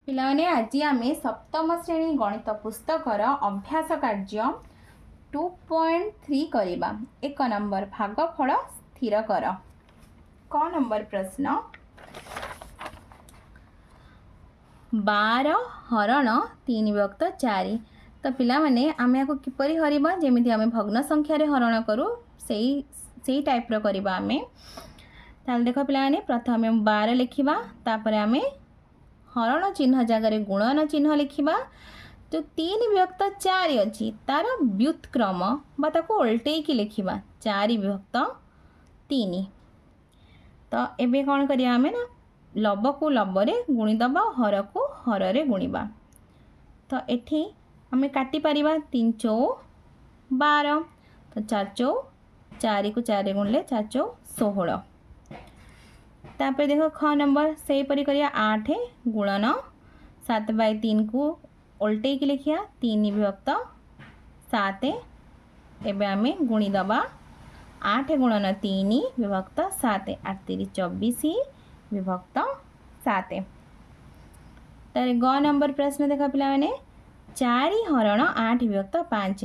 पिलाने आज आम सप्तम श्रेणी गणित पुस्तकर अभ्यास कार्य 2.3 करवा। एक नंबर भागफल स्थिर कर। क नंबर प्रश्न 12 हरण 3 विभक्त 4। तो पिला माने आमे को किपरि हरिबा जेमिति आमे भग्न संख्या रे हरण करू सेही टाइप रो करबा आमे। ताल देखो पिला माने प्रथम 12 लिखिबा, तापर आमे हरण चिन्ह जगह गुणन चिन्ह लिखा। जो 3 विभक्त 4 अच्छी तार व्युत्क्रम उल्टेकी लिखा 4 विभक्त 3। तो एबे कौन करिया आमे ना लब को लब रे गुणीदबा, हर को हर रे गुणीबा। तो एठी आमे काटी परिबा 3 चौ 12, तो 4 चौ 4 को 4 रे गुणले 4 चौ 16। तापर देखो ख नंबर से परी करिया 8 गुणन 7/3 को उल्टे की लिखिया 3 विभक्त 7। एबे आमे गुणी दबा 8 गुणन 3 विभक्त 7, 8 3 24 विभक्त 7। तारे ग नंबर प्रश्न देखा पिला माने 4 हरण 8 विभक्त 5।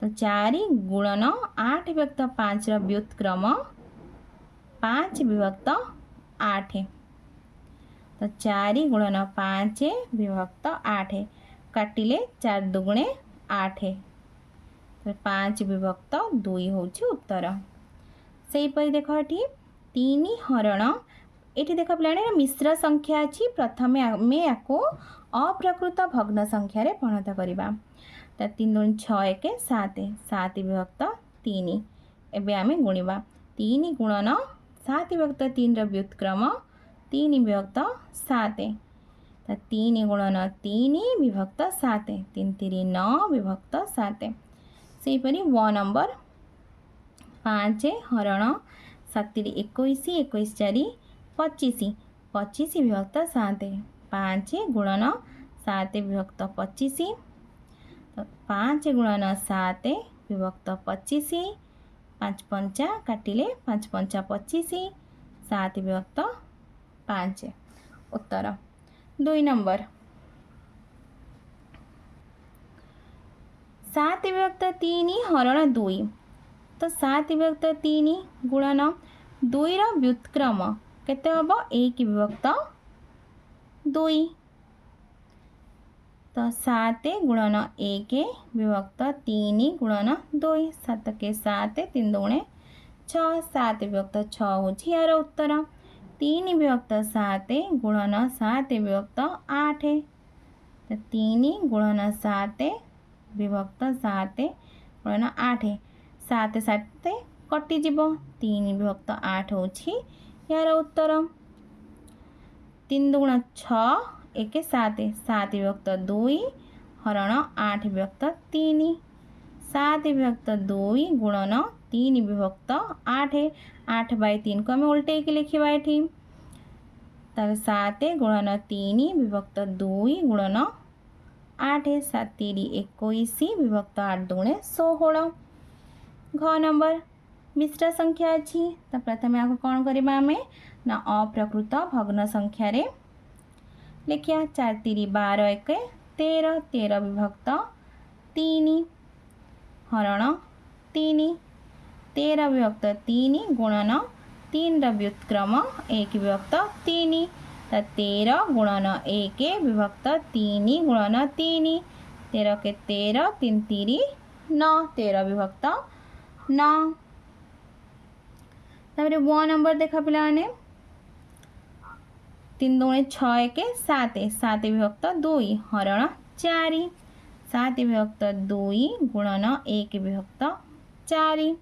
तो 4 गुणन 8 विभक्त 5 रो व्युत्क्रम 5 विभक्त 8। तो 4 गुणन 5 विभक्त 8 काटिले 4 दुगुणे 8, तो 5 विभक्त 2 होची उत्तर। से पई देखो एठी 3 हरण एठी देखो पिलाने मिश्र संख्या अछि। प्रथमे आमे याको अप्रकृत भग्न संख्या रे परिणत करिबा। तो 3 2 6 1 7, 7 विभक्त 3। एबे आमे गुणिबा 3 गुणन 7 विभक्त 3 रो व्युत्क्रम 3 विभक्त 7। तो 3 गुणन 3 विभक्त 7, 3 3 9 विभक्त 7। से परी व नंबर 5 हरण 7 21 21 4 25, 25 विभक्त 7। 5 गुणन 7 विभक्त 25, तो 5 गुणन 7 विभक्त 25, 5 पंचा काटिले 5 पंचा 25, 7 विभक्त 5 उत्तर। 2 नंबर 7 विभक्त 3 हरण 2। तो 7 विभक्त 3 गुणन 2 रो व्युत्क्रम केते हबो 1 विभक्त 2। तो 7 गुणन 1 विभक्त 3 गुणन 2, 7 के 7 3 दुणे 6, 7 विभक्त 6 होची यार उत्तर। 3 विभक्त 7 गुणन 7 विभक्त 8, तो 3 गुणन 7 विभक्त 7 गुणन 8, 7 7 कटि जीवो 3 विभक्त 8 होची यार उत्तर। 3 दुगुण 6 1 7, 7 विभक्त 2 हरण 8 विभक्त 3, 7 विभक्त 2 गुणन 3 विभक्त 8, 8/3 को आम उल्टे की लिखा ये। 7 गुणन 3 विभक्त 2 गुणन 8, 7 3 21 विभक्त 8 दुणे 16। घ नंबर मिश्र संख्या अच्छी। तो प्रथम आपको कौन करवा आम ना अप्रकृत भग्न संख्या रे लिखिया 4 3 12 1 13, 13 विभक्त 3 हरण 3, 13 विभक्त 3 गुणन 3 रो व्युत्क्रम 1 विभक्त 3। तो 13 गुणन 1 विभक्त 3 गुणन 3, 13 के 13 3 3 9, 13 विभक्त 9। तापर वो नंबर देखा पिला ने 3 दुणे 6 1 7, 7 विभक्त 2 हरण 4, 7 विभक्त 2 गुणन 1 विभक्त 4।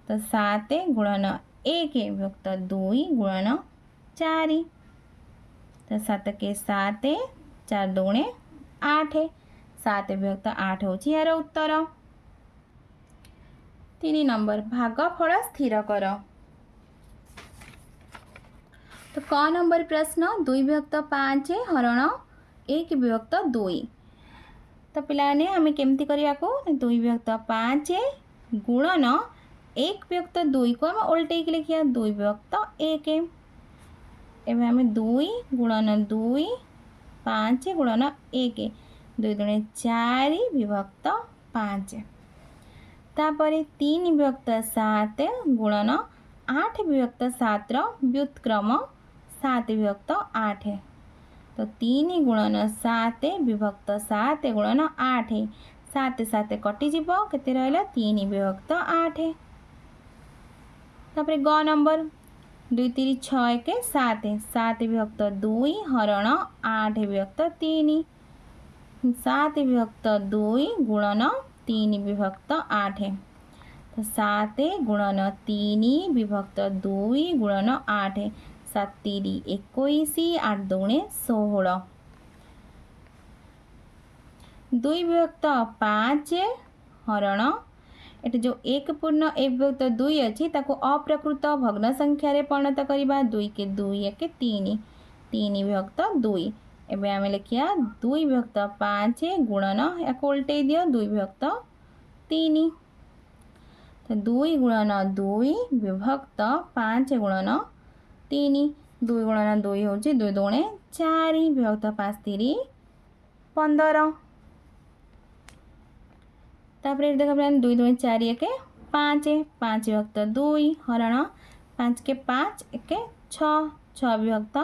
तो 7 गुणन 1 विभक्त 2 गुणन 4, तो 7 के 7 4 दुणे 8, 7 विभक्त 8 होची यार उत्तर। 3 नंबर भागफल स्थिर कर। तो क नंबर प्रश्न 2 विभक्त 5 हरण 1 विभक्त 2। तो पिलाने आम केमती करिया को 2 विभक्त 5 गुणन 1 विभक्त 2 को आम उल्टे की लिखिया 2 विभक्त 1। एवं आम 2 गुणन 2 5 गुणन 1 2 दुणे 4 विभक्त 5 तापर 3 विभक्त 7 गुणन 8 विभक्त 7 रो व्युत्क्रम 7 विभक्त 8 तो 3 गुणन 7 विभक्त 7 गुणन 8 7 7 कटिज केते रहा 3 विभक्त 8 तापर ग नंबर 2 3 6 1 7 7 विभक्त 2 हरण 8 विभक्त 3 7 विभक्त 2 गुणन 3 विभक्त 8 तो 7 गुणन 3 विभक्त 2 गुणन 8 7 3 21 8 दुणे 16 2 विभक्त 5 हरण एट जो 1 पूर्ण 1 विभक्त 2 अच्छी ताको अप्रकृत भग्न संख्या रे परिणत करवा 2 के 2 1 3 3 विभक्त 2 एबे आमे लिखिया 2 विभक्त 5 गुणन या उल्टे दियो 2 विभक्त 3 तो 2 गुणन 2 विभक्त 5 गुणन 3 2 गुणन 2 होची 2 दुणे 4 विभक्त 5 3 15 तापर देख 2 दुणे 4 1 5 5 विभक्त 2 हरण 5 के 5 1 6 6 विभक्त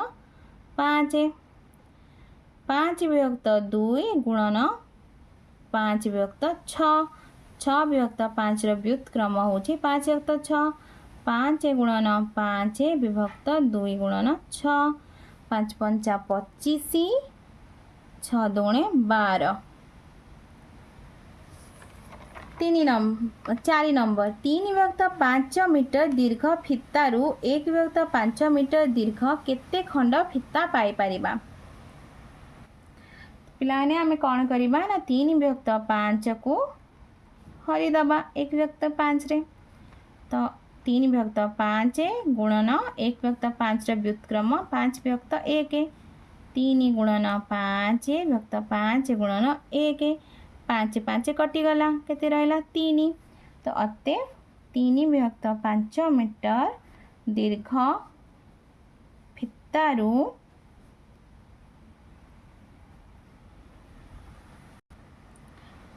5 5 विभक्त 2 गुणन 5 विभक्त 6 6 विभक्त 5 रो व्युत्क्रम होची 5 विभक्त 6 5 गुणन 5 विभक्त 2 गुणन 6 5 5 25 6 दुणे 12 4 नंबर 3 विभक्त 5 मीटर दीर्घ फितारू 1 विभक्त 5 मीटर दीर्घ केते खंड फिता पाई परिबा पिलाने आमे कौन करिबा ना 3 विभक्त 5 को हरि दबा 1 विभक्त 5 रे तो 3 विभक्त 5 गुणन 1 विभक्त 5 रे व्युत्क्रम 5 विभक्त 1 3 गुणन 5 विभक्त 5 गुणन 1 5 5 कटि गला केते रहला 3 तो अते 3 विभक्त 5 मीटर दीर्घ फितारू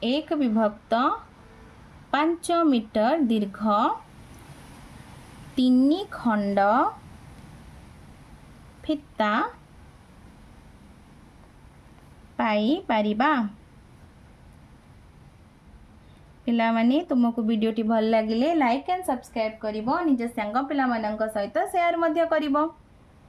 1 विभक्त 5 मीटर दीर्घ 3 खंड फिता पाई परिबा पिला माने तुमको वीडियोटी भल लगिले लाइक एंड सब्सक्राइब करिवो निज संग पिला मानक सहित शेयर मध्य करिवो।